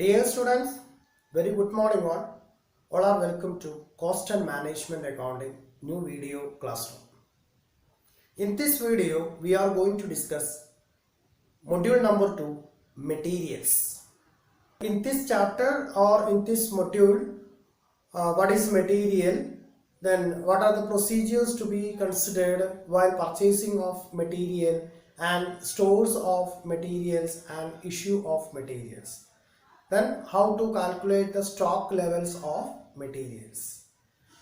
Dear students, very good morning all. All are welcome to Cost and Management Accounting new video classroom. In this video, we are going to discuss module number 2, materials. In this chapter or in this module, what is material? Then what are the procedures to be considered while purchasing of material and stores of materials and issue of materials. Then how to calculate the stock levels of materials.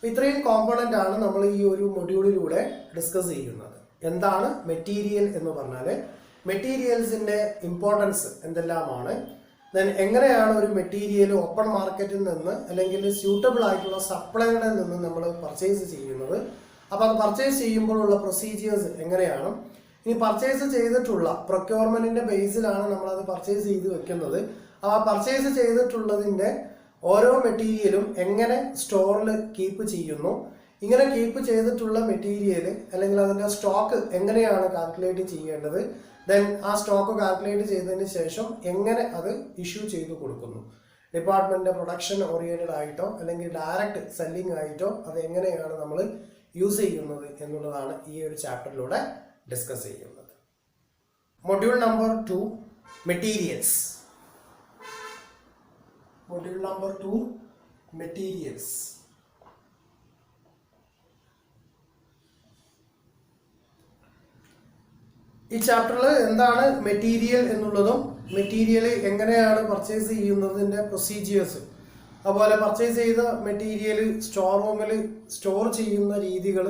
ഇത്രയും component ആണ് നമ്മൾ ഈ ഒരു മൊഡ്യൂളിലൂടെ discuss ചെയ്യുന്നത്. എന്താണ് material എന്ന് പറഞ്ഞാൽ മെറ്റീരിയൽസിന്റെ importance എന്തെല്ലാമാണ്, ദെൻ എങ്ങനെയാണ് ഒരു മെറ്റീരിയൽ ഓപ്പൺ മാർക്കറ്റിൽ നിന്ന് അല്ലെങ്കിൽ സ്യൂട്ടബിൾ ആയിട്ടുള്ള സപ്ലൈകളിൽ നിന്ന് നമ്മൾ പർച്ചേസ് ചെയ്യുന്നത്, അപ്പോൾ അത് പർച്ചേസ് ചെയ്യുമ്പോഴുള്ള പ്രൊസീജിയേഴ്സ് എങ്ങനെയാണ്, ഇനി പർച്ചേസ് ചെയ്തിട്ടുള്ള പ്രൊക്യൂർമെന്റിന്റെ ബേസിലാണ് നമ്മളത് പർച്ചേസ് ചെയ്ത് വെക്കുന്നത്. ആ പർച്ചേസ് ചെയ്തിട്ടുള്ളതിൻ്റെ ഓരോ മെറ്റീരിയലും എങ്ങനെ സ്റ്റോറിൽ കീപ്പ് ചെയ്യുന്നു, ഇങ്ങനെ കീപ്പ് ചെയ്തിട്ടുള്ള മെറ്റീരിയൽ അല്ലെങ്കിൽ അതിൻ്റെ സ്റ്റോക്ക് എങ്ങനെയാണ് കാൽക്കുലേറ്റ് ചെയ്യേണ്ടത്, ദെൻ ആ സ്റ്റോക്ക് കാൽക്കുലേറ്റ് ചെയ്തതിന് ശേഷം എങ്ങനെ അത് ഇഷ്യൂ ചെയ്ത് കൊടുക്കുന്നു, ഡിപ്പാർട്ട്മെൻറ്റ് പ്രൊഡക്ഷൻ ഓറിയൻറ്റഡ് ആയിട്ടോ അല്ലെങ്കിൽ ഡയറക്റ്റ് സെല്ലിംഗ് ആയിട്ടോ അത് എങ്ങനെയാണ് നമ്മൾ യൂസ് ചെയ്യുന്നത് എന്നുള്ളതാണ് ഈ ഒരു ചാപ്റ്ററിലൂടെ ഡിസ്കസ് ചെയ്യുന്നത്. Module number 2, materials. Module number 2, materials. ഈ ചാപ്റ്ററിൽ എന്താണ് മെറ്റീരിയൽ എന്നുള്ളതും മെറ്റീരിയൽ എങ്ങനെയാണ് പർച്ചേസ് ചെയ്യുന്നതിൻ്റെ പ്രൊസീജിയേഴ്സ്, അതുപോലെ പർച്ചേസ് ചെയ്ത മെറ്റീരിയൽ സ്റ്റോർ റൂമിൽ സ്റ്റോർ ചെയ്യുന്ന രീതികൾ,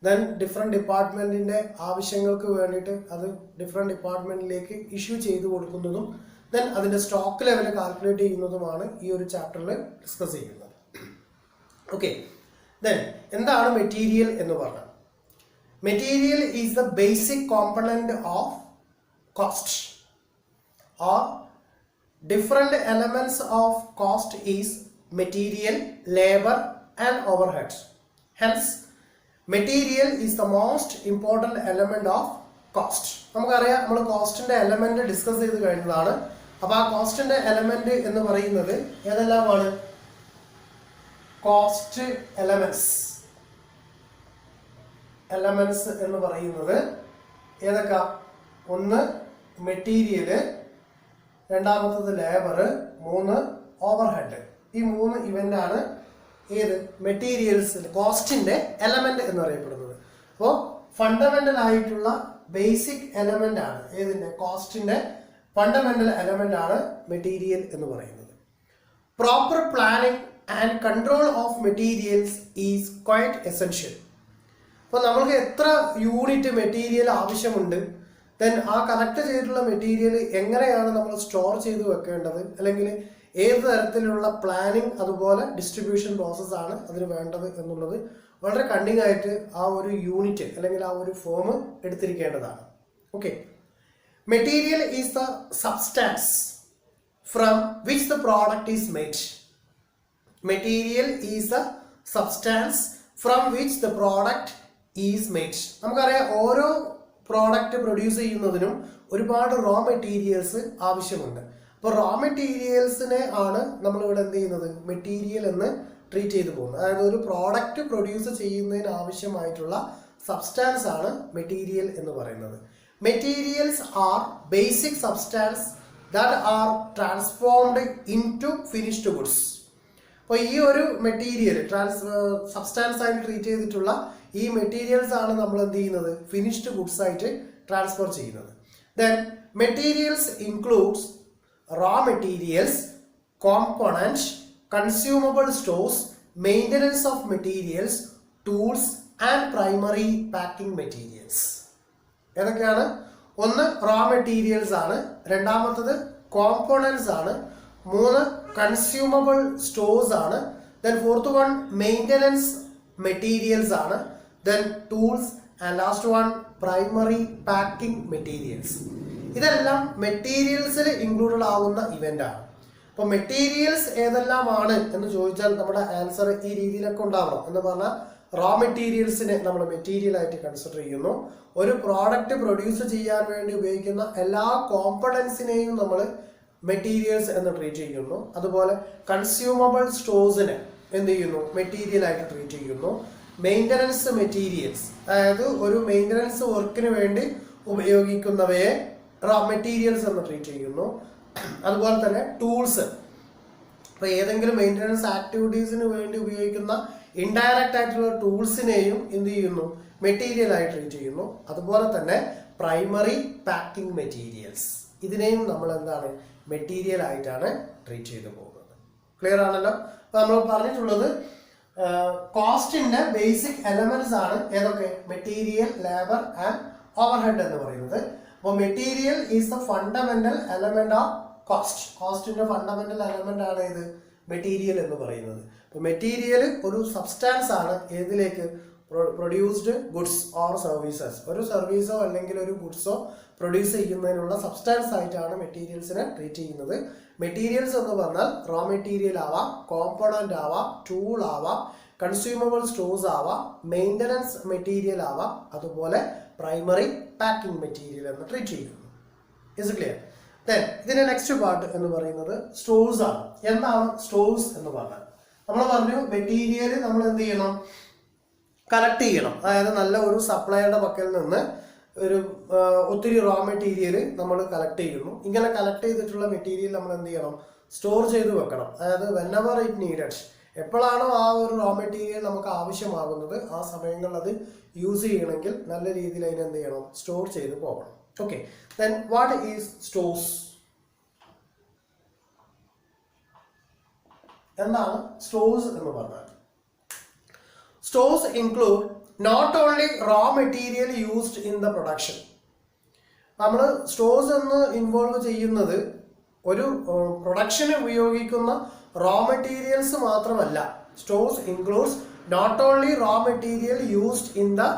ദെൻ ഡിഫറെൻറ്റ് ഡിപ്പാർട്ട്മെൻറ്റിൻ്റെ ആവശ്യങ്ങൾക്ക് വേണ്ടിയിട്ട് അത് ഡിഫറെൻറ്റ് ഡിപ്പാർട്ട്മെൻറ്റിലേക്ക് ഇഷ്യൂ ചെയ്ത് കൊടുക്കുന്നതും ദെൻ അതിൻ്റെ സ്റ്റോക്ക് ലെവൽ കാൽക്കുലേറ്റ് ചെയ്യുന്നതുമാണ് ഈ ഒരു ചാപ്റ്ററിൽ ഡിസ്കസ് ചെയ്യുന്നത്. ഓക്കെ, ദെൻ എന്താണ് മെറ്റീരിയൽ എന്ന് പറഞ്ഞാൽ material is the basic component of cost or different elements of cost is material, labour and overheads. Hence material is the most important element of cost. നമുക്കറിയാം, നമ്മൾ കോസ്റ്റിൻ്റെ element discuss ചെയ്ത് കഴിഞ്ഞതാണ്. അപ്പോൾ ആ കോസ്റ്റിൻ്റെ element എന്ന് പറയുന്നത് ഏതെല്ലാമാണ്? കോസ്റ്റ് എലമെൻറ്റ്സ് എന്ന് പറയുന്നത് ഏതൊക്കെ? ഒന്ന് മെറ്റീരിയൽ, രണ്ടാമത്തത് ലേബർ, 3 ഓവർഹെഡ്. ഈ 3 ഇവൻ്റാണ് ഏത് മെറ്റീരിയൽസ് കോസ്റ്റിൻ്റെ എലമെൻറ്റ് എന്ന് പറയപ്പെടുന്നത്. അപ്പോൾ ഫണ്ടമെൻ്റൽ ആയിട്ടുള്ള ബേസിക് എലമെൻ്റ് ആണ് ഏതിൻ്റെ? കോസ്റ്റിൻ്റെ ഫണ്ടമെൻ്റൽ എലമെൻ്റ് ആണ് മെറ്റീരിയൽ എന്ന് പറയുന്നത്. Proper planning and control of materials is quite essential. അപ്പോൾ നമ്മൾക്ക് എത്ര യൂണിറ്റ് മെറ്റീരിയൽ ആവശ്യമുണ്ട്, ദെൻ ആ കളക്ട് ചെയ്തിട്ടുള്ള മെറ്റീരിയൽ എങ്ങനെയാണ് നമ്മൾ സ്റ്റോർ ചെയ്ത് വെക്കേണ്ടത്, അല്ലെങ്കിൽ ഏത് തരത്തിലുള്ള പ്ലാനിങ് അതുപോലെ ഡിസ്ട്രിബ്യൂഷൻ പ്രോസസ്സാണ് അതിന് വേണ്ടത് എന്നുള്ളത് വളരെ കണ്ണിങ് ആയിട്ട് ആ ഒരു യൂണിറ്റ് അല്ലെങ്കിൽ ആ ഒരു ഫോം എടുത്തിരിക്കേണ്ടതാണ്. Okay, material is the substance from which the product is made. Material is the substance from which the product is made. നമുക്കറിയാം, ഓരോ പ്രോഡക്റ്റ് പ്രൊഡ്യൂസ് ചെയ്യുന്നതിനും ഒരുപാട് റോ മെറ്റീരിയൽസ് ആവശ്യമുണ്ട്. അപ്പോൾ റോ മെറ്റീരിയൽസിനെ ആണ് നമ്മളിവിടെ എന്ത് ചെയ്യുന്നത്? മെറ്റീരിയൽ എന്ന് ട്രീറ്റ് ചെയ്തു പോകുന്നത്. അതായത് ഒരു പ്രോഡക്റ്റ് പ്രൊഡ്യൂസ് ചെയ്യുന്നതിന് ആവശ്യമായിട്ടുള്ള സബ്സ്റ്റാൻസ് ആണ് മെറ്റീരിയൽ എന്ന് പറയുന്നത്. Materials are basic substance that are transformed into finished goods. അപ്പോൾ ഈ ഒരു മെറ്റീരിയൽ സബ്സ്റ്റാൻസ് ആയിട്ട് ട്രീറ്റ് ചെയ്തിട്ടുള്ള ഈ മെറ്റീരിയൽസ് ആണ് നമ്മൾ എന്ത് ചെയ്യുന്നത്? ഫിനിഷ്ഡ് ഗുഡ്സ് ആയിട്ട് ട്രാൻസ്ഫർ ചെയ്യുന്നത്. Then materials includes raw materials, component, consumable stores, maintenance of materials, tools and primary packing materials. ഏതൊക്കെയാണ്? ഒന്ന് റോ മെറ്റീരിയൽസ് ആണ്, രണ്ടാമത്തത് കോമ്പോണൻസ് ആണ്, 3 കൺസ്യൂമബിൾ സ്റ്റോഴ്സ് ആണ്, then 4th one maintenance materials ആണ്, then tools and last one primary packing materials. ഇതെല്ലാം മെറ്റീരിയൽസിൽ included ആവുന്ന ഇവൻ്റാണ്. അപ്പോൾ മെറ്റീരിയൽസ് ഏതെല്ലാമാണ് എന്ന് ചോദിച്ചാൽ നമ്മുടെ ആൻസർ ഈ രീതിയിലൊക്കെ ഉണ്ടാവണം. എന്ന് പറഞ്ഞാൽ റോ മെറ്റീരിയൽസിനെ നമ്മൾ മെറ്റീരിയൽ ആയിട്ട് കൺസിഡർ ചെയ്യുന്നു. ഒരു പ്രോഡക്റ്റ് പ്രൊഡ്യൂസ് ചെയ്യാൻ വേണ്ടി ഉപയോഗിക്കുന്ന എല്ലാ കോമ്പണൻസിനെയും നമ്മൾ മെറ്റീരിയൽസ് എന്ന് ട്രീറ്റ് ചെയ്യുന്നു. അതുപോലെ കൺസ്യൂമബിൾ സ്റ്റോഴ്സിനെ എന്ത് ചെയ്യുന്നു? മെറ്റീരിയൽ ആയിട്ട് ട്രീറ്റ് ചെയ്യുന്നു. മെയിൻ്റനൻസ് മെറ്റീരിയൽസ്, അതായത് ഒരു മെയിൻ്റനൻസ് വർക്കിന് വേണ്ടി ഉപയോഗിക്കുന്നവയെ മെറ്റീരിയൽസ് എന്ന് ട്രീറ്റ് ചെയ്യുന്നു. അതുപോലെ തന്നെ ടൂൾസ്, അപ്പോൾ ഏതെങ്കിലും മെയിൻ്റനൻസ് ആക്ടിവിറ്റീസിന് വേണ്ടി ഉപയോഗിക്കുന്ന ഇൻഡയറക്റ്റ് ആയിട്ടുള്ള ടൂൾസിനെയും എന്ത് ചെയ്യുന്നു? മെറ്റീരിയൽ ആയി ട്രീറ്റ് ചെയ്യുന്നു. അതുപോലെ തന്നെ പ്രൈമറി പാക്കിംഗ് മെറ്റീരിയൽസ്, ഇതിനെയും നമ്മൾ എന്താണ്? മെറ്റീരിയൽ ആയിട്ടാണ് ട്രീറ്റ് ചെയ്തു പോകുന്നത്. ക്ലിയർ ആണല്ലോ? അപ്പോൾ നമ്മൾ പറഞ്ഞിട്ടുള്ളത് കോസ്റ്റിന്റെ ബേസിക് എലമെന്റ്സ് ആണ് ഏതൊക്കെ? മെറ്റീരിയൽ, ലേബർ ആൻഡ് ഓവർഹെഡ് എന്ന് പറയുന്നത്. അപ്പോൾ material is the fundamental element of cost. കോസ്റ്റിന്റെ ഫണ്ടമെന്റൽ എലമെന്റ് ആണ് ഇത് മെറ്റീരിയൽ എന്ന് പറയുന്നത്. അപ്പോൾ മെറ്റീരിയൽ ഒരു സബ്സ്റ്റാൻസ് ആണ് ഏതിലേക്ക്? Produced goods or services. ഒരു സർവീസോ അല്ലെങ്കിൽ ഒരു ഗുഡ്സോ പ്രൊഡ്യൂസ് ചെയ്യുന്നതിനുള്ള സബ്സ്റ്റാൻസ് ആയിട്ടാണ് മെറ്റീരിയൽസിനെ ട്രീറ്റ് ചെയ്യുന്നത്. മെറ്റീരിയൽസ് എന്ന് പറഞ്ഞാൽ റോ മെറ്റീരിയൽ ആവാം, കോമ്പോണന്റ് ആവാം, ടൂൾ ആവാം, കൺസ്യൂമബിൾ സ്റ്റോഴ്സ് ആവാം, മെയിൻ്റനൻസ് മെറ്റീരിയൽ ആവാം, അതുപോലെ പ്രൈമറി പാക്കിംഗ് മെറ്റീരിയൽ എന്ന് ട്രീറ്റ് ചെയ്യുന്നു. Is clear? ദെൻ ഇതിന്റെ നെക്സ്റ്റ് പാർട്ട് എന്ന് പറയുന്നത് സ്റ്റോഴ്സ് ആണ്. എന്താണ് സ്റ്റോഴ്സ് എന്ന് പറഞ്ഞാൽ? നമ്മൾ പറഞ്ഞു മെറ്റീരിയൽ നമ്മൾ എന്ത് ചെയ്യണം? കളക്ട് ചെയ്യണം. അതായത് നല്ല ഒരു സപ്ലൈയുടെ പക്കൽ നിന്ന് ഒരു ഒത്തിരി റോ മെറ്റീരിയൽ നമ്മൾ കളക്ട് ചെയ്യുന്നു. ഇങ്ങനെ കളക്ട് ചെയ്തിട്ടുള്ള മെറ്റീരിയൽ നമ്മൾ എന്ത് ചെയ്യണം? സ്റ്റോർ ചെയ്ത് വെക്കണം. അതായത് വെനെവർ ഇറ്റ് നീഡഡ്, എപ്പോഴാണോ ആ ഒരു റോ മെറ്റീരിയൽ നമുക്ക് ആവശ്യമാകുന്നത് ആ സമയങ്ങളിൽ അത് യൂസ് ചെയ്യണമെങ്കിൽ നല്ല രീതിയിൽ അതിനെ എന്ത് ചെയ്യണം? സ്റ്റോർ ചെയ്ത് പോകണം. Okay, then what is stores? എന്താണ് സ്റ്റോഴ്സ് എന്ന് പറഞ്ഞാൽ? Stores include not only raw material used in the production. നമ്മൾ സ്റ്റോഴ്സ് എന്ന് ഇൻവോൾവ് ചെയ്യുന്നത് ഒരു പ്രൊഡക്ഷന് ഉപയോഗിക്കുന്ന റോ മെറ്റീരിയൽസ് മാത്രമല്ല. Stores includes not only raw material used in the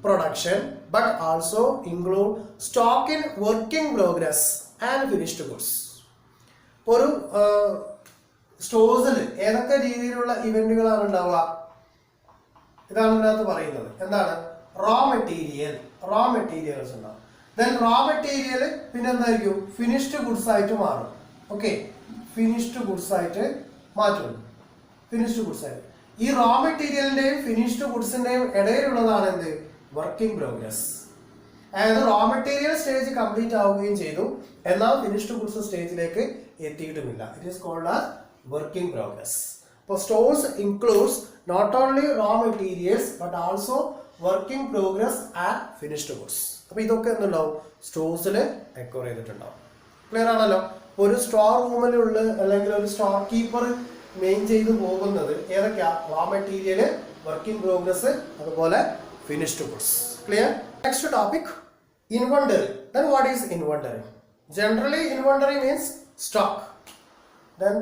production but also include stock in working progress and finished goods. ഒരു സ്റ്റോഴ്സിൽ ഏതൊക്കെ രീതിയിലുള്ള ഇവന്റുകളാണ് ഉണ്ടാവുക? ഇതാണ് ഇതിനകത്ത് പറയുന്നത്. എന്താണ്? റോ മെറ്റീരിയൽസ് ഉണ്ടാവും. ദെൻ റോ മെറ്റീരിയൽ പിന്നെ എന്തായിരിക്കും? ഫിനിഷ്ഡ് ഗുഡ്സ് ആയിട്ട് മാറും. ഓക്കെ, ഫിനിഷ്ഡ് ഗുഡ്സ് ആയിട്ട് മാറ്റും. ഫിനിഷ്ഡ് ഗുഡ്സ് ആയിട്ട് ഈ റോ മെറ്റീരിയലിന്റെയും ഫിനിഷ്ഡ് ഗുഡ്സിന്റെയും ഇടയിലുള്ളതാണ് എന്ത്? Working progress. അതായത് റോ മെറ്റീരിയൽ സ്റ്റേജ് കംപ്ലീറ്റ് ആവുകയും ചെയ്തു, എന്നാൽ ഫിനിഷ്ഡ് ഗുഡ്സ് സ്റ്റേജിലേക്ക് എത്തിയിട്ടുമില്ല. It is called as working progress. അപ്പോൾ stores includes not only raw materials but also working progress and finished goods. അപ്പോൾ ഇതൊക്കെ എന്തുണ്ടാവും? സ്റ്റോഴ്സിൽ അക്വയർ ചെയ്തിട്ടുണ്ടാവും. ക്ലിയർ ആണല്ലോ? ഒരു സ്റ്റോർ റൂമിലുള്ള അല്ലെങ്കിൽ ഒരു സ്റ്റോർ കീപ്പർ മെയിൻ ചെയ്ത് പോകുന്നത് ഏതൊക്കെയാ? റോ മെറ്റീരിയൽ, വർക്കിംഗ് പ്രോഗ്രസ്, അതുപോലെ finished goods. Clear? Next topic, inventory. Then what is inventory? Generally inventory means stock. Then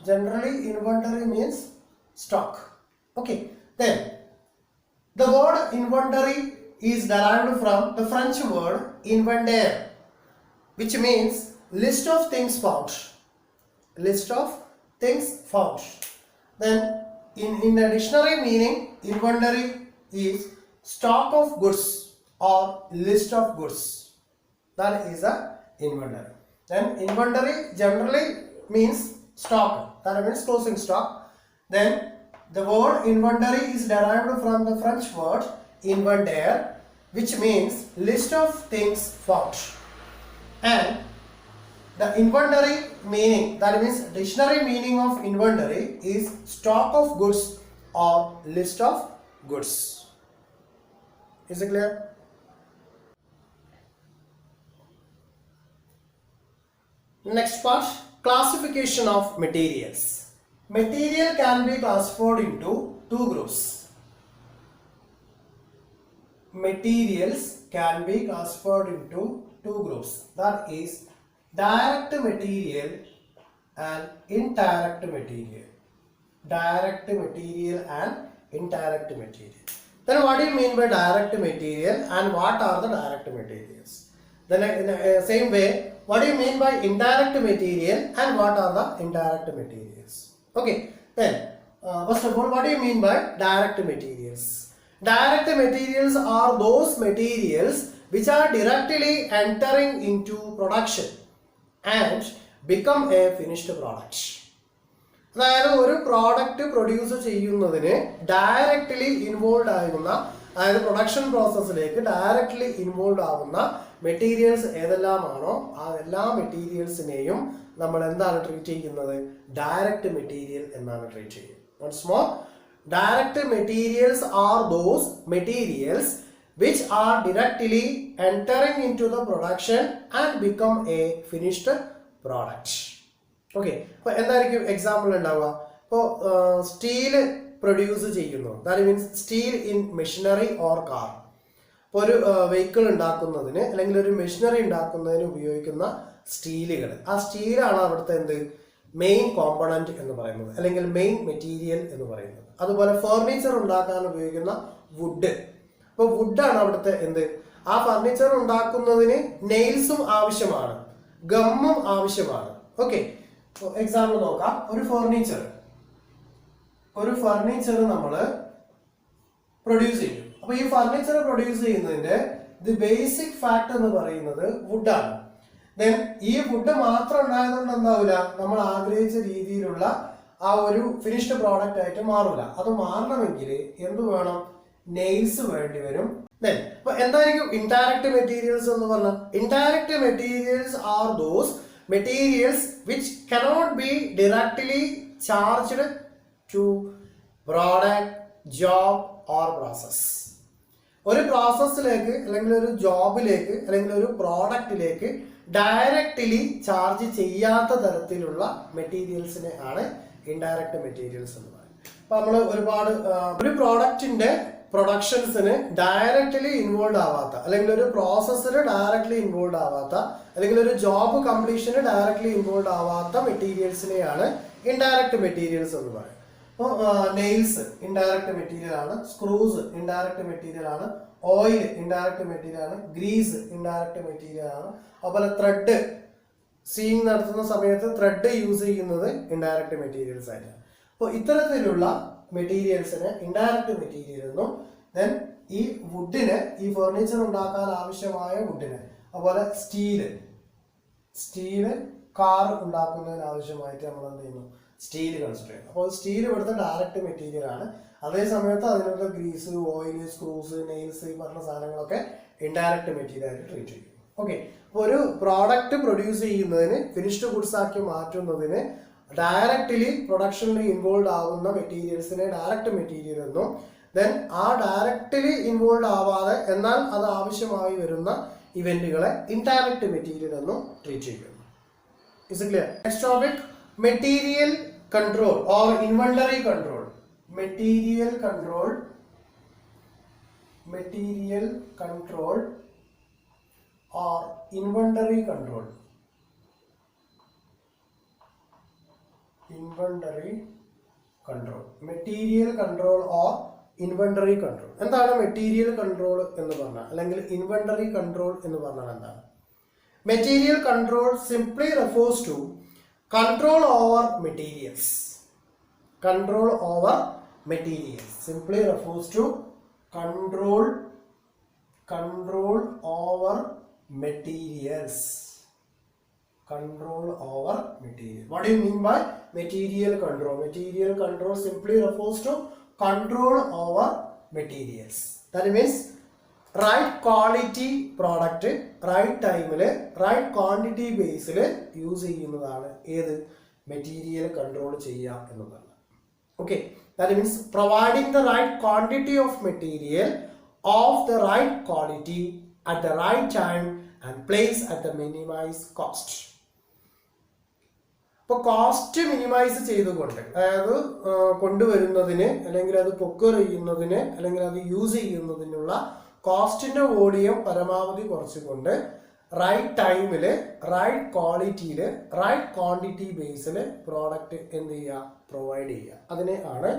generally inventory means stock. Okay, then the word inventory is derived from the French word inventaire, which means list of things found. List of things found. Then in a dictionary meaning, inventory is stock of goods or list of goods. That is a inventory. Then inventory generally means stock. That means closing stock. Then the word inventory is derived from the French word inventaire, which means list of things found. And the inventory meaning, that means dictionary meaning of inventory, is stock of goods or list of goods. Is it clear? Next part, classification of materials. Material can be classified into two groups. Materials can be classified into two groups. That is direct material and indirect material. Direct material and indirect material. Then what do you mean by direct material and what are the direct materials? Then in the same way, what do you mean by indirect material and what are the indirect materials? Okay, then first of all, what do you mean by direct materials? Direct materials are those materials which are directly entering into production and become a finished product. അതായത് ഒരു product produce ചെയ്യുന്നതിന് directly involve ആകുന്ന, അതായത് production പ്രോസസ്സിലേക്ക് directly involve ആകുന്ന materials ഏതെല്ലാമാണോ ആ എല്ലാ മെറ്റീരിയൽസിനെയും നമ്മൾ എന്താണ് ട്രീറ്റ് ചെയ്യുന്നത്? ഡയറക്റ്റ് മെറ്റീരിയൽ എന്നാണ് ട്രീറ്റ് ചെയ്യുന്നത്. Once more, direct materials are those materials which are directly entering into the production and become a finished product. Okay, അപ്പോൾ എന്തായിരിക്കും എക്സാമ്പിൾ ഉണ്ടാവുക? ഇപ്പോൾ സ്റ്റീല് പ്രൊഡ്യൂസ് ചെയ്യുന്നു, that means steel in machinery or car. ഇപ്പോൾ ഒരു vehicle ഉണ്ടാക്കുന്നതിന് അല്ലെങ്കിൽ ഒരു മെഷീനറി ഉണ്ടാക്കുന്നതിന് ഉപയോഗിക്കുന്ന സ്റ്റീലുകൾ, ആ സ്റ്റീലാണ് അവിടുത്തെ എന്ത് മെയിൻ കോമ്പണന്റ് എന്ന് പറയുന്നത്, അല്ലെങ്കിൽ മെയിൻ മെറ്റീരിയൽ എന്ന് പറയുന്നത്. അതുപോലെ ഫർണിച്ചർ ഉണ്ടാക്കാൻ ഉപയോഗിക്കുന്ന വുഡ്, അപ്പോൾ വുഡാണ് അവിടുത്തെ എന്ത്, ആ ഫർണിച്ചർ ഉണ്ടാക്കുന്നതിന് നെയിൽസും ആവശ്യമാണ്, ഗമ്മും ആവശ്യമാണ്. ഓക്കെ, എക്സാമ്പിൾ നോക്കാം. ഒരു ഫർണിച്ചർ നമ്മൾ പ്രൊഡ്യൂസ് ചെയ്യും. അപ്പൊ ഈ ഫർണിച്ചർ പ്രൊഡ്യൂസ് ചെയ്യുന്നതിന്റെ ബേസിക് ഫാക്ട് എന്ന് പറയുന്നത് വുഡാണ്. ദെൻ ഈ വുഡ് മാത്രം ഉണ്ടായതുകൊണ്ട് എന്താവില്ല, നമ്മൾ ആഗ്രഹിച്ച രീതിയിലുള്ള ആ ഒരു ഫിനിഷ്ഡ് പ്രോഡക്റ്റ് ആയിട്ട് മാറില്ല. അത് മാറണമെങ്കിൽ എന്ത് വേണം? നെയിൽസ് വേണ്ടി വരും. ദെൻ അപ്പൊ എന്തായിരിക്കും ഇൻഡയറക്റ്റ് മെറ്റീരിയൽസ് എന്ന് പറഞ്ഞാൽ? Indirect materials are those materials which cannot be directly charged to product, job or process. ഒരു പ്രോസസ്സിലേക്ക് അല്ലെങ്കിൽ ഒരു ജോബിലേക്ക് അല്ലെങ്കിൽ ഒരു പ്രോഡക്റ്റിലേക്ക് ഡയറക്റ്റ്ലി ചാർജ് ചെയ്യാത്ത തരത്തിലുള്ള മെറ്റീരിയൽസിനെ ആണ് ഇൻഡയറക്റ്റ് മെറ്റീരിയൽസ് എന്ന് പറയുന്നത്. അപ്പൊ നമ്മൾ ഒരുപാട് ഒരു പ്രോഡക്റ്റിന്റെ പ്രൊഡക്ഷൻസിന് ഡയറക്റ്റ്ലി ഇൻവോൾവ് ആവാത്ത, അല്ലെങ്കിൽ ഒരു പ്രോസസ്സിന് ഡയറക്റ്റ്ലി ഇൻവോൾവ് ആവാത്ത, അല്ലെങ്കിൽ ഒരു ജോബ് കംപ്ലീഷന് ഡയറക്റ്റ്ലി ഇൻവോൾവ് ആവാത്ത മെറ്റീരിയൽസിനെയാണ് ഇൻഡയറക്റ്റ് മെറ്റീരിയൽസ് എന്ന് പറയുന്നത്. അപ്പോൾ നെയിൽസ് ഇൻഡയറക്റ്റ് മെറ്റീരിയൽ ആണ്, സ്ക്രൂസ് ഇൻഡയറക്റ്റ് മെറ്റീരിയൽ ആണ്, ഓയിൽ ഇൻഡയറക്റ്റ് മെറ്റീരിയൽ ആണ്, ഗ്രീസ് ഇൻഡയറക്റ്റ് മെറ്റീരിയൽ ആണ്. അതുപോലെ ത്രെഡ്, സീയിങ് നടത്തുന്ന സമയത്ത് ത്രെഡ് യൂസ് ചെയ്യുന്നത് ഇൻഡയറക്റ്റ് മെറ്റീരിയൽസ് ആയിട്ടാണ്. അപ്പോൾ ഇത്തരത്തിലുള്ള മെറ്റീരിയൽസിന് ഇൻഡയറക്റ്റ് മെറ്റീരിയൽ എന്നും, ദെൻ ഈ വുഡിന്, ഈ ഫർണിച്ചർ ഉണ്ടാക്കാൻ ആവശ്യമായ വുഡിന്, അതുപോലെ സ്റ്റീല് കാർ ഉണ്ടാക്കുന്നതിന് ആവശ്യമായിട്ട് നമ്മൾ എന്ത് ചെയ്യുന്നു? സ്റ്റീല് കൺസിഡർ ചെയ്യുന്നു. അപ്പോൾ സ്റ്റീൽ ഇവിടുത്തെ ഡയറക്റ്റ് മെറ്റീരിയൽ ആണ്. അതേ സമയത്ത് അതിനുള്ള ഗ്രീസ്, ഓയിൽ, സ്ക്രൂസ്, നെയിൽസ് ഈ പറഞ്ഞ സാധനങ്ങളൊക്കെ ഇൻഡയറക്റ്റ് മെറ്റീരിയൽ ആയിട്ട് ട്രീറ്റ് ചെയ്യും. ഓക്കെ, അപ്പോൾ ഒരു പ്രോഡക്റ്റ് പ്രൊഡ്യൂസ് ചെയ്യുന്നതിന്, ഫിനിഷ്ഡ് ഗുഡ്സ് ആക്കി മാറ്റുന്നതിന് ഡയറക്റ്റ്ലി പ്രൊഡക്ഷനിൽ ഇൻവോൾവ് ആവുന്ന മെറ്റീരിയൽസിനെ ഡയറക്റ്റ് മെറ്റീരിയൽ എന്നും, ദെൻ ആ ഡയറക്റ്റ്ലി ഇൻവോൾവ് ആവാതെ എന്നാൽ അത് ആവശ്യമായി വരുന്ന ഇവന്റുകളെ ഇൻഡയറക്റ്റ് മെറ്റീരിയൽ എന്നും ട്രീറ്റ് ചെയ്യുന്നു. Is it clear? Next topic, material control or inventory control. Material control or inventory control. Material control or inventory control. എന്താണ് മെറ്റീരിയൽ കൺട്രോൾ എന്ന് പറഞ്ഞാൽ, അല്ലെങ്കിൽ ഇൻവെന്ററി കൺട്രോൾ എന്ന് പറഞ്ഞാൽ എന്താണ്? Material control simply refers to control over materials. Simply refers to control over materials. What do you mean by material control? Material control simply refers to control over materials. That means right quality product right ടൈമിൽ right quantity ബേസിൽ use ചെയ്യുന്നതാണ് ഏത് material control ചെയ്യുക എന്നുള്ളത്. Okay, that means providing the right quantity of material of the right quality at the right time and place at the minimise cost. അപ്പോൾ cost minimise ചെയ്തുകൊണ്ട്, അതായത് കൊണ്ടുവരുന്നതിന് അല്ലെങ്കിൽ അത് പ്രൊക്യൂർ ചെയ്യുന്നതിന് അല്ലെങ്കിൽ അത് യൂസ് ചെയ്യുന്നതിനുള്ള കോസ്റ്റിന്റെ വോളിയം പരമാവധി കുറച്ചുകൊണ്ട് റൈറ്റ് ടൈമിൽ റൈറ്റ് ക്വാളിറ്റിയിൽ റൈറ്റ് ക്വാണ്ടിറ്റി ബേസിൽ പ്രോഡക്റ്റ് എന്ത് ചെയ്യുക, പ്രൊവൈഡ് ചെയ്യുക. അതിനെ ആണ്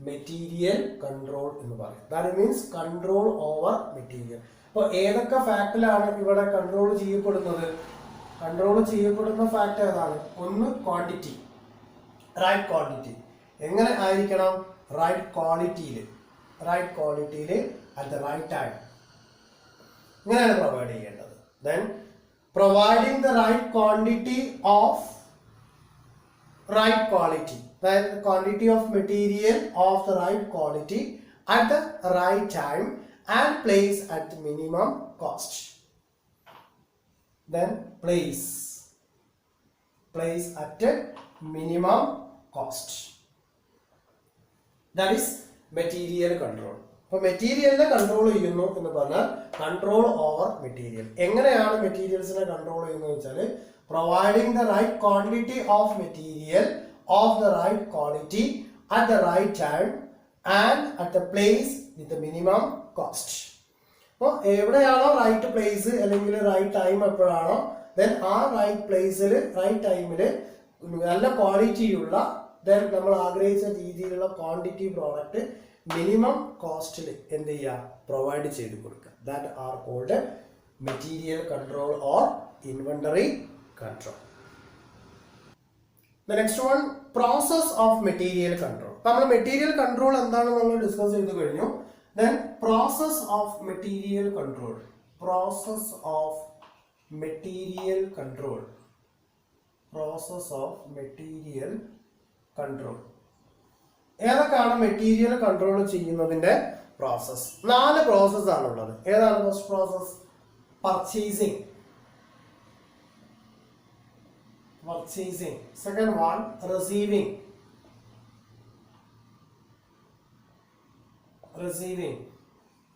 മെറ്റീരിയൽ കൺട്രോൾ എന്ന് പറയുന്നത്. That means control over material. അപ്പോൾ ഏതൊക്കെ ഫാക്ടിലാണ് ഇവിടെ കൺട്രോൾ ചെയ്യപ്പെടുന്നത്? കൺട്രോൾ ചെയ്യപ്പെടുന്ന ഫാക്ട് ഏതാണ്? ഒന്ന് ക്വാണ്ടിറ്റി, റൈറ്റ് ക്വാണ്ടിറ്റി. എങ്ങനെ ആയിരിക്കണം? റൈറ്റ് ക്വാളിറ്റിയിൽ അറ്റ് ദ റൈറ്റ് ടൈം, ഇങ്ങനെയാണ് പ്രൊവൈഡ് ചെയ്യേണ്ടത്. Then providing the right quantity of right quality, the quantity of material of the right quality at the right time and place at the minimum cost. Then place at a minimum cost. That is material control. അപ്പോൾ മെറ്റീരിയലിനെ control ചെയ്യുന്നു എന്ന് പറഞ്ഞാൽ control over material. എങ്ങനെയാണ് മെറ്റീരിയൽസിനെ control ചെയ്യുന്നത് വെച്ചാൽ providing the right quantity of material of the right quality at the right time and at the place with minimum cost. അപ്പോൾ എവിടെയാണോ റൈറ്റ് പ്ലേസ് അല്ലെങ്കിൽ റൈറ്റ് ടൈം എപ്പോഴാണോ ദെൻ ആ റൈറ്റ് പ്ലേസിൽ right ടൈമിൽ നല്ല ക്വാളിറ്റിയുള്ള ദെൻ നമ്മൾ ആഗ്രഹിച്ച രീതിയിലുള്ള ക്വാണ്ടിറ്റി പ്രോഡക്റ്റ് മിനിമം കോസ്റ്റിൽ എന്ത് ചെയ്യുക, പ്രൊവൈഡ് ചെയ്ത് കൊടുക്കുക. That are called material control or inventory control. The next one process of material control. നമ്മൾ മെറ്റീരിയൽ കൺട്രോൾ എന്താണെന്ന് നമ്മൾ ഡിസ്കസ് ചെയ്ത് കഴിഞ്ഞു. Then process of material control. Process of material control. Process of material control. ഏതൊക്കെയാണ് material control ചെയ്യുന്നതിന്റെ process? 4 process ആണുള്ളത്. ഏതാണ് first process? Purchasing. Second one receiving.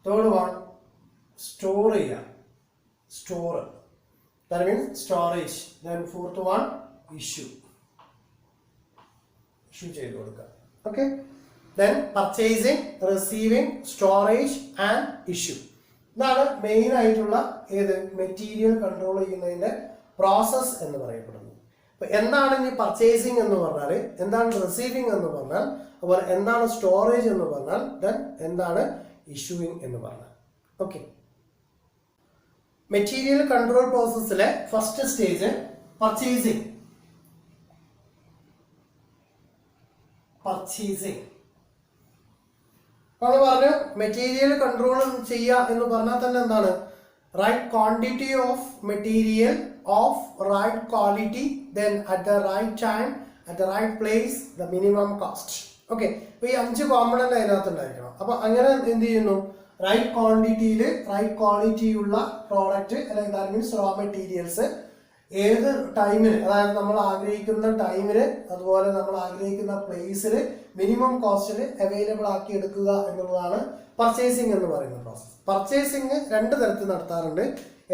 Third one store ചെയ്യുക. That means storage. Then fourth one issue ചെയ്ത് കൊടുക്കുക. Okay, then purchasing, receiving, storage and issue. ഇതാണ് main ആയിട്ടുള്ള ഏത് മെറ്റീരിയൽ കൺട്രോൾ ചെയ്യുന്നതിന്റെ പ്രോസസ് എന്ന് പറയപ്പെടുന്നത്. അപ്പൊ എന്താണ് ഈ പർച്ചേസിംഗ് എന്ന് പറഞ്ഞാൽ, എന്താണ് റിസീവിംഗ് എന്ന് പറഞ്ഞാൽ, അതുപോലെ എന്താണ് സ്റ്റോറേജ് എന്ന് പറഞ്ഞാൽ, ദെൻ എന്താണ് ഇഷ്യൂയിങ് എന്ന് പറഞ്ഞാൽ. ഓക്കെ, മെറ്റീരിയൽ കൺട്രോൾ പ്രോസസ്സിലെ ഫസ്റ്റ് സ്റ്റേജ് പർച്ചേസിംഗ്. നമ്മൾ പറഞ്ഞു മെറ്റീരിയൽ കൺട്രോൾ ചെയ്യുക എന്ന് പറഞ്ഞാൽ തന്നെ എന്താണ്, right quantity of material of right quality then at the right time at the right place the minimum cost. Okay, അപ്പൊ ഈ 5 കോമ്പണന്റ് അതിനകത്ത് ഉണ്ടായിരിക്കണം. അപ്പൊ അങ്ങനെ എന്ത് ചെയ്യുന്നു, റൈറ്റ് ക്വാണ്ടിറ്റിയിൽ റൈറ്റ് ക്വാളിറ്റിയുള്ള പ്രോഡക്റ്റ് അല്ലെങ്കിൽ ദാറ്റ് മീൻസ് റോ മെറ്റീരിയൽസ് ഏത് ടൈമിന്, അതായത് നമ്മൾ ആഗ്രഹിക്കുന്ന ടൈമിന് അതുപോലെ നമ്മൾ ആഗ്രഹിക്കുന്ന പ്ലേസിൽ മിനിമം കോസ്റ്റിൽ അവൈലബിൾ ആക്കി എടുക്കുക എന്നുള്ളതാണ് പർച്ചേസിംഗ് എന്ന് പറയുന്ന പ്രോസസ്. പർച്ചേസിംഗ് 2 തരത്തിൽ നടത്താറുണ്ട്.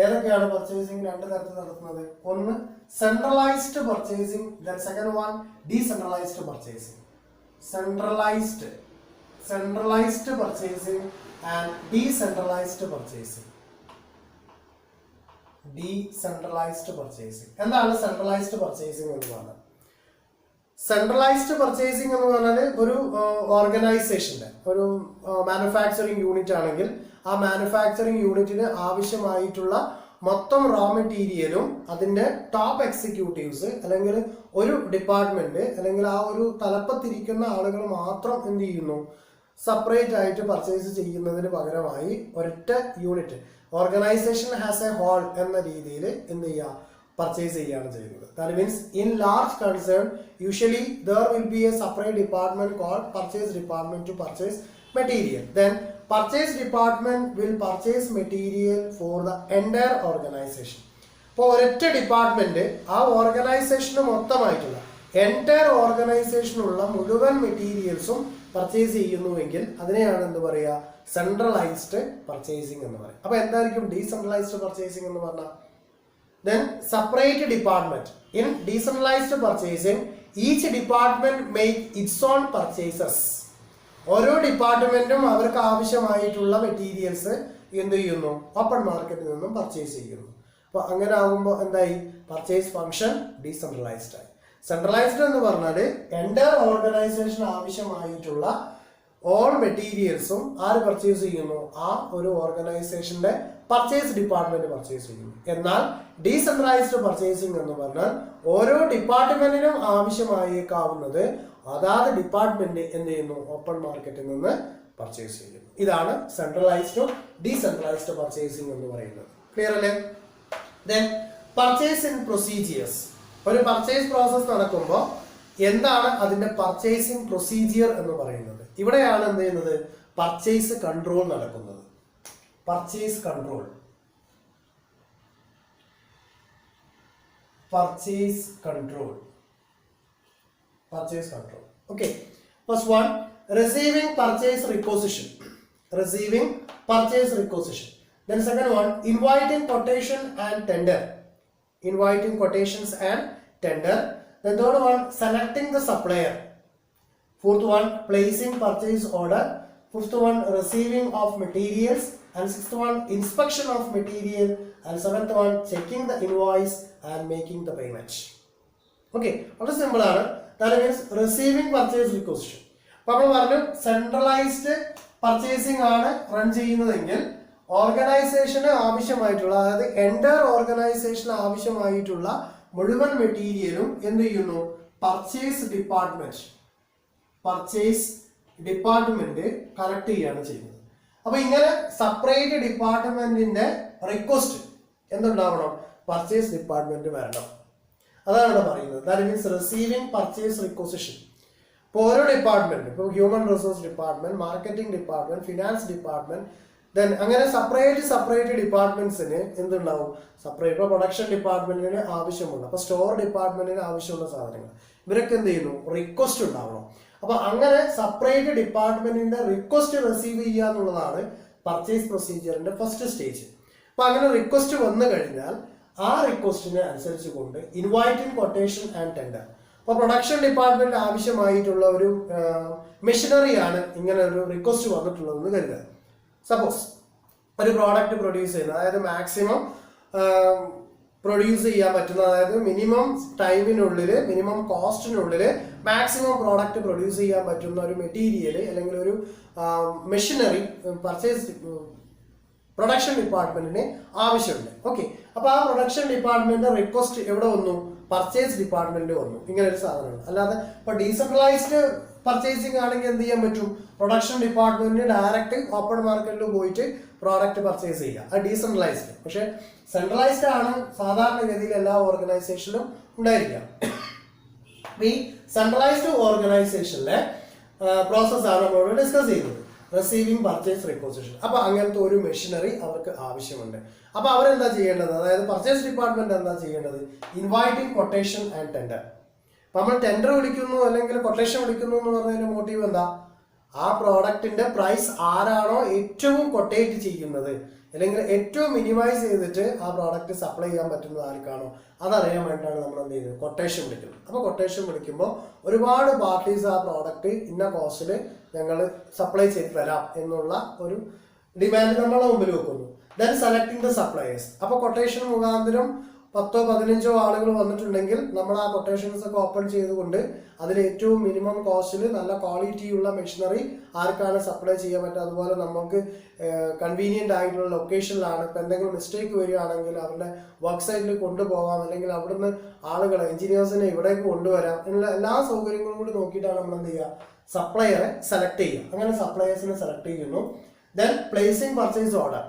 ഏതൊക്കെയാണ് പർച്ചേസിംഗ് 2 തരത്തിൽ നടത്തുന്നത്? ഒന്ന് centralised purchasing, then second one decentralised purchasing. Centralised purchasing and decentralised purchasing. Decentralised purchasing. എന്താണ് സെൻട്രലൈസ്ഡ് പർച്ചേസിംഗ് എന്ന് പറഞ്ഞാൽ? സെൻട്രലൈസ്ഡ് പർച്ചേസിംഗ് എന്ന് പറഞ്ഞാൽ ഒരു ഓർഗനൈസേഷന്റെ ഒരു മാനുഫാക്ചറിങ് യൂണിറ്റ് ആണെങ്കിൽ ആ മാനുഫാക്ചറിങ് യൂണിറ്റിന് ആവശ്യമായിട്ടുള്ള മൊത്തം റോ മെറ്റീരിയലും അതിന്റെ ടോപ്പ് എക്സിക്യൂട്ടീവ്സ് അല്ലെങ്കിൽ ഒരു ഡിപ്പാർട്ട്മെന്റ് അല്ലെങ്കിൽ ആ ഒരു തലപ്പത്തിരിക്കുന്ന ആളുകൾ മാത്രം എന്ത് ചെയ്യുന്നു, സെപ്പറേറ്റ് ആയിട്ട് പർച്ചേസ് ചെയ്യുന്നതിന് പകരമായി ഒരൊറ്റ unit organisation has a whole എന്ന രീതിയിൽ എന്ത് ചെയ്യുക, പർച്ചേസ് ചെയ്യുകയാണ് ചെയ്യുന്നത്. That means in large concern usually there will be a separate department called purchase department to purchase material. Then purchase department will purchase material for the entire organisation. ഇപ്പോൾ ഒരൊറ്റ department ആ ഓർഗനൈസേഷന് മൊത്തമായിട്ടുള്ള എൻറ്റയർ ഓർഗനൈസേഷനുള്ള മുഴുവൻ മെറ്റീരിയൽസും purchase ചെയ്യുന്നുവെങ്കിൽ അതിനെയാണ് എന്ത് പറയുക, centralised purchasing എന്ന് പറയും. അപ്പൊ എന്തായിരിക്കും ഡീസെൻട്രലൈസ്ഡ് പർച്ചേസിംഗ് എന്ന് പറഞ്ഞാൽ? Then separate department. In decentralised purchasing each department make it's on purchases. ഓരോ ഡിപ്പാർട്ട്മെന്റും അവർക്ക് ആവശ്യമായിട്ടുള്ള മെറ്റീരിയൽസ് എന്ത് ചെയ്യുന്നു, ഓപ്പൺ മാർക്കറ്റിൽ നിന്നും പർച്ചേസ് ചെയ്യുന്നു. അപ്പൊ അങ്ങനെ ആകുമ്പോൾ എന്തായി, പർച്ചേസ് ഫംഗ്ഷൻ ഡീസെൻട്രലൈസ്ഡ് ആയി. സെൻട്രലൈസ്ഡ് എന്ന് പറഞ്ഞാൽ എൻറ്റയർ ഓർഗനൈസേഷൻ ആവശ്യമായിട്ടുള്ള ഓൾ മെറ്റീരിയൽസും ആര് പർച്ചേസ് ചെയ്യുന്നു, ആ ഒരു ഓർഗനൈസേഷന്റെ പർച്ചേസ് ഡിപ്പാർട്ട്മെന്റ് പർച്ചേസ് ചെയ്യുന്നു. എന്നാൽ ഡീസെൻട്രലൈസ്ഡ് പർച്ചേസിംഗ് എന്ന് പറഞ്ഞാൽ ഓരോ ഡിപ്പാർട്ട്മെന്റിനും ആവശ്യമായേക്കാവുന്നത് അതാത് ഡിപ്പാർട്ട്മെന്റ് എന്ത് ചെയ്യുന്നു, ഓപ്പൺ മാർക്കറ്റിൽ നിന്ന് പർച്ചേസ് ചെയ്യുന്നു. ഇതാണ് സെൻട്രലൈസ്ഡും ഡീസെൻട്രലൈസ്ഡ് പർച്ചേസിംഗ് എന്ന് പറയുന്നത്. ക്ലിയർ അല്ലേ? Then purchasing procedures. ഒരു പർച്ചേസ് പ്രോസസ് നടക്കുമ്പോൾ എന്താണ് അതിന്റെ പർച്ചേസിംഗ് പ്രൊസീജിയർ എന്ന് പറയുന്നത്? ഇവിടെയാണ് എന്ത് ചെയ്യുന്നത്? പർച്ചേസ് കൺട്രോൾ നടക്കുന്നത്. Purchase control. Purchase control. Purchase control. Okay. First one, receiving purchase requisition. Receiving purchase requisition. Then second one, inviting quotation and tender. Inviting quotations and tender. Then third one, selecting the supplier. Fourth one, placing purchase order. Fifth one, receiving of materials. And sixth one, inspection of material. And seventh one, checking the invoice and making the payment. Okay, വളരെ simple ആണ്. That means receiving purchase requisition. അപ്പോൾ നമ്മൾ പറഞ്ഞു centralised purchasing ആണ് run ചെയ്യുന്നതെങ്കിൽ ഓർഗനൈസേഷന് ആവശ്യമായിട്ടുള്ള, അതായത് എൻ്റർ ഓർഗനൈസേഷന് ആവശ്യമായിട്ടുള്ള മുഴുവൻ മെറ്റീരിയലും എന്ത് ചെയ്യുന്നു? പർച്ചേസ് ഡിപ്പാർട്ട്മെന്റ് കളക്ട് ചെയ്യാണ് ചെയ്യുന്നത്. അപ്പൊ ഇങ്ങനെ സെപ്പറേറ്റ് ഡിപ്പാർട്ട്മെന്റിന്റെ റിക്വസ്റ്റ് എന്തുണ്ടാവണം? പർച്ചേസ് ഡിപ്പാർട്ട്മെന്റ് വരണം. അതാണ് ഇവിടെ പറയുന്നത്. That means receiving purchase requisition. ഇപ്പോൾ ഓരോ ഡിപ്പാർട്ട്മെന്റ്, ഇപ്പോൾ human resource department, marketing department, finance department, then അങ്ങനെ സെപ്പറേറ്റ് ഡിപ്പാർട്ട്മെന്റ്സിന് എന്തുണ്ടാവും? സെപ്പറേറ്റ്. ഇപ്പോൾ പ്രൊഡക്ഷൻ ഡിപ്പാർട്ട്മെന്റിന് ആവശ്യമുള്ള, അപ്പോൾ സ്റ്റോർ ഡിപ്പാർട്ട്മെന്റിന് ആവശ്യമുള്ള സാധനങ്ങൾ ഇവരൊക്കെ എന്ത് ചെയ്യുന്നു? റിക്വസ്റ്റ് ഉണ്ടാവണം. അപ്പൊ അങ്ങനെ സെപ്പറേറ്റ് ഡിപ്പാർട്ട്മെന്റിന്റെ റിക്വസ്റ്റ് റിസീവ് ചെയ്യുക എന്നുള്ളതാണ് പർച്ചേസ് പ്രൊസീജിയറിന്റെ ഫസ്റ്റ് സ്റ്റേജ്. അപ്പൊ അങ്ങനെ റിക്വസ്റ്റ് വന്നു കഴിഞ്ഞാൽ ആ റിക്വസ്റ്റിന് അനുസരിച്ച് കൊണ്ട് ഇൻവൈറ്റിംഗ് കൊട്ടേഷൻ ആൻഡ് ടെൻഡർ. അപ്പൊ പ്രൊഡക്ഷൻ ഡിപ്പാർട്ട്മെന്റ് ആവശ്യമായിട്ടുള്ള ഒരു മെഷീനറിയാണ് ഇങ്ങനെ ഒരു റിക്വസ്റ്റ് വന്നിട്ടുള്ളതെന്ന് കരുതുക. സപ്പോസ് ഒരു പ്രോഡക്റ്റ് പ്രൊഡ്യൂസ് ചെയ്യുന്നത്, അതായത് മാക്സിമം പ്രൊഡ്യൂസ് ചെയ്യാൻ പറ്റുന്ന, അതായത് മിനിമം ടൈമിനുള്ളിൽ, മിനിമം കോസ്റ്റിനുള്ളിൽ മാക്സിമം പ്രോഡക്റ്റ് പ്രൊഡ്യൂസ് ചെയ്യാൻ പറ്റുന്ന ഒരു മെറ്റീരിയൽ അല്ലെങ്കിൽ ഒരു മെഷീനറി പ്രൊഡക്ഷൻ ഡിപ്പാർട്ട്മെന്റിന് ആവശ്യമുണ്ട്. ഓക്കെ, അപ്പൊ ആ പ്രൊഡക്ഷൻ ഡിപ്പാർട്ട്മെന്റ് റിക്വസ്റ്റ് എവിടെ വന്നു? പർച്ചേസ് ഡിപ്പാർട്ട്മെന്റ് വന്നു. ഇങ്ങനെ ഒരു സാധനമാണ്. അല്ലാതെ ഇപ്പൊ ഡീസെൻട്രലൈസ്ഡ് പർച്ചേസിംഗ് ആണെങ്കിൽ എന്ത് ചെയ്യാൻ പറ്റും? പ്രൊഡക്ഷൻ ഡിപ്പാർട്ട്മെന്റ് ഡയറക്റ്റ് ഓപ്പൺ മാർക്കറ്റിൽ പോയിട്ട് പ്രോഡക്റ്റ് പർച്ചേസ് ചെയ്യുക. അത് ഡീസെൻട്രലൈസ്ഡ്. പക്ഷെ സെൻട്രലൈസ്ഡ് ആണ് സാധാരണഗതിയിൽ എല്ലാ ഓർഗനൈസേഷനിലും ഉണ്ടായിരിക്കുക. ഈ സെൻട്രലൈസ്ഡ് ഓർഗനൈസേഷനിലെ പ്രോസസ്സാണ് നമ്മളോട് ഡിസ്കസ് ചെയ്യുന്നത്, റിസീവിംഗ് പർച്ചേസ് റിക്വസിഷൻ. അപ്പൊ അങ്ങനത്തെ ഒരു മെഷീനറി അവർക്ക് ആവശ്യമുണ്ട്. അപ്പൊ അവരെന്താ ചെയ്യേണ്ടത്? അതായത് പർച്ചേസ് ഡിപ്പാർട്ട്മെന്റ് എന്താ ചെയ്യേണ്ടത്? Inviting quotation and tender. അപ്പൊ നമ്മൾ ടെൻഡർ വിളിക്കുന്നു അല്ലെങ്കിൽ കൊട്ടേഷൻ വിളിക്കുന്നു എന്ന് പറഞ്ഞതിന്റെ മോട്ടീവ് എന്താ? ആ പ്രോഡക്റ്റിന്റെ പ്രൈസ് ആരാണോ ഏറ്റവും കൊട്ടേറ്റ് ചെയ്യുന്നത് അല്ലെങ്കിൽ ഏറ്റവും മിനിമൈസ് ചെയ്തിട്ട് ആ പ്രോഡക്റ്റ് സപ്ലൈ ചെയ്യാൻ പറ്റുന്നത് ആർക്കാണോ അതറിയാൻ വേണ്ടിയിട്ടാണ് നമ്മൾ എന്ത് ചെയ്യുന്നത്? കൊട്ടേഷൻ വിളിക്കുന്നത്. അപ്പോൾ കൊട്ടേഷൻ വിളിക്കുമ്പോൾ ഒരുപാട് പാർട്ടീസ് ആ പ്രോഡക്റ്റ് ഇന്ന കോസ്റ്റിൽ ഞങ്ങൾ സപ്ലൈ ചെയ്ത് തരാം എന്നുള്ള ഒരു ഡിമാൻഡ് നമ്മളെ മുമ്പിൽ വെക്കുന്നു. Then selecting the suppliers. അപ്പോൾ കൊട്ടേഷൻ മുഖാന്തരം 10-15 ആളുകൾ വന്നിട്ടുണ്ടെങ്കിൽ നമ്മൾ ആ കൊട്ടേഷൻസ് ഒക്കെ ഓപ്പൺ ചെയ്തുകൊണ്ട് അതിൽ ഏറ്റവും മിനിമം കോസ്റ്റിൽ നല്ല ക്വാളിറ്റിയുള്ള മെഷീനറി ആർക്കാണ് സപ്ലൈ ചെയ്യാൻ പറ്റുക, അതുപോലെ നമുക്ക് കൺവീനിയൻ്റ് ആയിട്ടുള്ള ലൊക്കേഷനിലാണ്. ഇപ്പം എന്തെങ്കിലും മിസ്റ്റേക്ക് വരികയാണെങ്കിൽ അവരുടെ വർക്ക് സൈറ്റിൽ കൊണ്ടുപോകാം, അല്ലെങ്കിൽ അവിടുന്ന് ആളുകളെ എഞ്ചിനീയേഴ്സിനെ ഇവിടേക്ക് കൊണ്ടുവരാം എന്നുള്ള എല്ലാ സൗകര്യങ്ങളും കൂടി നോക്കിയിട്ടാണ് നമ്മൾ എന്ത് ചെയ്യുക? സപ്ലയറെ സെലക്ട് ചെയ്യുക. അങ്ങനെ സപ്ലയേഴ്സിനെ സെലക്ട് ചെയ്യുന്നു. Then placing purchase order.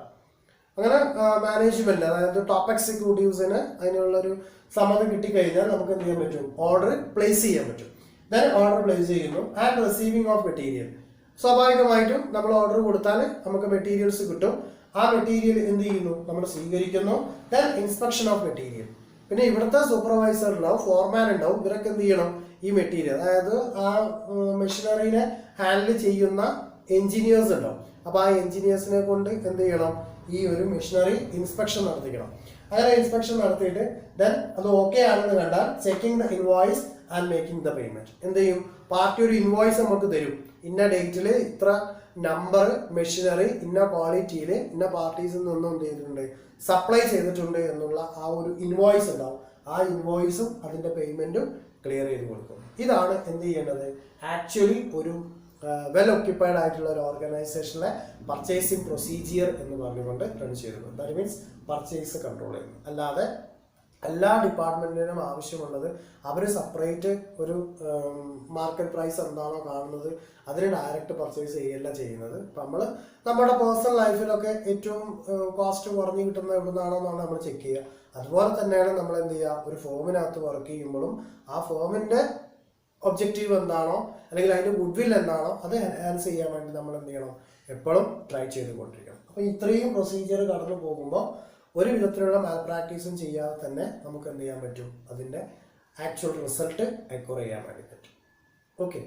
അങ്ങനെ മാനേജ്മെന്റ്, അതായത് ടോപ്പ് എക്സിക്യൂട്ടീവ്സിന് അതിനുള്ളൊരു സമ്മതം കിട്ടിക്കഴിഞ്ഞാൽ നമുക്ക് എന്ത് ചെയ്യാൻ പറ്റും? ഓർഡർ പ്ലേസ് ചെയ്യാൻ പറ്റും. ദെൻ ഓർഡർ പ്ലേസ് ചെയ്യുന്നു. And receiving of material. സ്വാഭാവികമായിട്ടും നമ്മൾ ഓർഡർ കൊടുത്താൽ നമുക്ക് മെറ്റീരിയൽസ് കിട്ടും. ആ മെറ്റീരിയൽ എന്ത് ചെയ്യുന്നു? നമ്മൾ സ്വീകരിക്കുന്നു. Then inspection of material. പിന്നെ ഇവിടുത്തെ സൂപ്പർവൈസർ ഉണ്ടാവും, ഫോർമാൻ ഉണ്ടാവും. ഇവരൊക്കെ എന്ത് ചെയ്യണം? ഈ മെറ്റീരിയൽ, അതായത് ആ മെഷീനറിനെ ഹാൻഡിൽ ചെയ്യുന്ന എഞ്ചിനീയേഴ്സ് ഉണ്ടാവും. അപ്പൊ ആ എഞ്ചിനീയേഴ്സിനെ കൊണ്ട് എന്ത് ചെയ്യണം? ഈ ഒരു മെഷീനറി ഇൻസ്പെക്ഷൻ നടത്തിക്കണം. അങ്ങനെ ഇൻസ്പെക്ഷൻ നടത്തിയിട്ട് ദെൻ അത് ഓക്കെ ആണെന്ന് കണ്ടാൽ checking the invoice and making the payment. എന്ത് ചെയ്യും? പാർട്ടി ഒരു ഇൻവോയ്സ് നമുക്ക് തരും. ഇന്ന ഡേറ്റിൽ ഇത്ര നമ്പർ മെഷീനറി ഇന്ന ക്വാളിറ്റിയിൽ ഇന്ന പാർട്ടീസിൽ നിന്നും എന്ത് ചെയ്തിട്ടുണ്ട്? സപ്ലൈ ചെയ്തിട്ടുണ്ട് എന്നുള്ള ആ ഒരു ഇൻവോയ്സ് ഉണ്ടാവും. ആ ഇൻവോയ്സും അതിന്റെ പേയ്മെന്റും ക്ലിയർ ചെയ്ത് കൊടുക്കും. ഇതാണ് എന്ത് ചെയ്യേണ്ടത്? ആക്ച്വലി ഒരു വെൽ ഒക്യുപ്പൈഡ് ആയിട്ടുള്ള ഒരു ഓർഗനൈസേഷനിലെ പർച്ചേസിംഗ് പ്രൊസീജിയർ എന്ന് പറഞ്ഞുകൊണ്ട് റൺ ചെയ്തത്. ദാറ്റ് മീൻസ് പർച്ചേസ് കൺട്രോൾ ചെയ്യുന്നു. അല്ലാതെ എല്ലാ ഡിപ്പാർട്ട്മെന്റിനും ആവശ്യമുള്ളത് അവർ സെപ്പറേറ്റ് ഒരു മാർക്കറ്റ് പ്രൈസ് എന്താണോ കാണുന്നത് അതിന് ഡയറക്റ്റ് പർച്ചേസ് ചെയ്യുകയല്ല ചെയ്യുന്നത്. നമ്മൾ നമ്മുടെ പേഴ്സണൽ ലൈഫിലൊക്കെ ഏറ്റവും കോസ്റ്റ് കുറഞ്ഞു കിട്ടുന്നത് എവിടെ നിന്നാണെന്നാണ് നമ്മൾ ചെക്ക് ചെയ്യുക. അതുപോലെ തന്നെയാണ് നമ്മൾ എന്ത് ചെയ്യുക? ഒരു ഫോമിനകത്ത് വർക്ക് ചെയ്യുമ്പോഴും ആ ഫോമിന്റെ ഒബ്ജക്റ്റീവ് എന്താണോ അല്ലെങ്കിൽ അതിൻ്റെ ഗുഡ്വിൽ എന്താണോ അത് എൻഹാൻസ് ചെയ്യാൻ വേണ്ടി നമ്മൾ എന്ത് ചെയ്യണം, എപ്പോഴും ട്രൈ ചെയ്തുകൊണ്ടിരിക്കണം. അപ്പോൾ ഇത്രയും പ്രൊസീജിയർ കടന്നു പോകുമ്പോൾ ഒരു വിധത്തിലുള്ള മാൽ പ്രാക്ടീസും ചെയ്യാതെ തന്നെ നമുക്ക് എന്ത് ചെയ്യാൻ പറ്റും, അതിൻ്റെ ആക്ച്വൽ റിസൾട്ട് അക്വയർ ചെയ്യാൻ വേണ്ടി പറ്റും. ഓക്കെ.